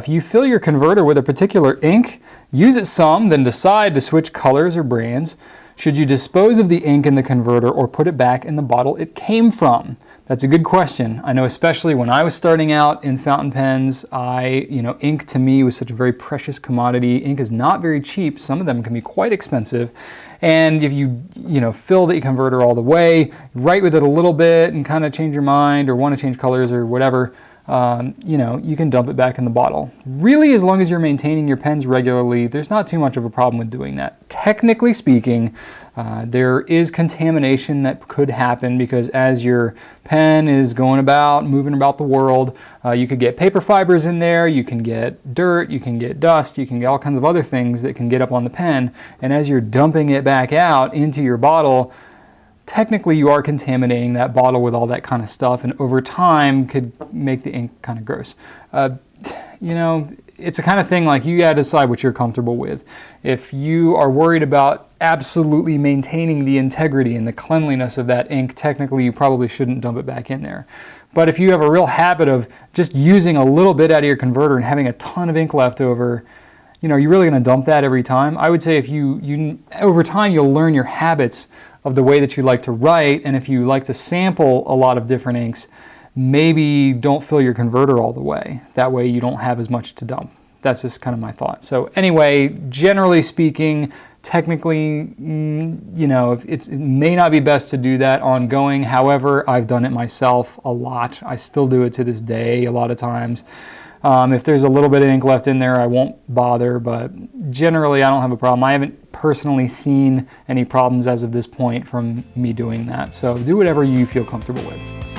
If you fill your converter with a particular ink, use it some, then decide to switch colors or brands. Should you dispose of the ink in the converter or put it back in the bottle it came from? That's a good question. I know especially when I was starting out in fountain pens, ink to me was such a very precious commodity. Ink is not very cheap. Some of them can be quite expensive. And if you fill the converter all the way, write with it a little bit and kind of change your mind or want to change colors or whatever, you can dump it back in the bottle. Really, as long as you're maintaining your pens regularly, there's not too much of a problem with doing that. Technically speaking, there is contamination that could happen because as your pen is going about, moving about the world, you could get paper fibers in there, you can get dirt, you can get dust, you can get all kinds of other things that can get up on the pen. And as you're dumping it back out into your bottle, technically you are contaminating that bottle with all that kind of stuff, and over time could make the ink kind of gross. It's a kind of thing like you gotta decide what you're comfortable with. If you are worried about absolutely maintaining the integrity and the cleanliness of that ink, technically you probably shouldn't dump it back in there. But if you have a real habit of just using a little bit out of your converter and having a ton of ink left over, you're really gonna dump that every time. I would say if you over time you'll learn your habits of the way that you like to write, and if you like to sample a lot of different inks, maybe don't fill your converter all the way. That way you don't have as much to dump. That's just kind of my thought. So anyway, generally speaking, technically, it may not be best to do that ongoing. However, I've done it myself a lot. I still do it to this day a lot of times. If there's a little bit of ink left in there, I won't bother, but generally I don't have a problem. I haven't personally seen any problems as of this point from me doing that. So do whatever you feel comfortable with.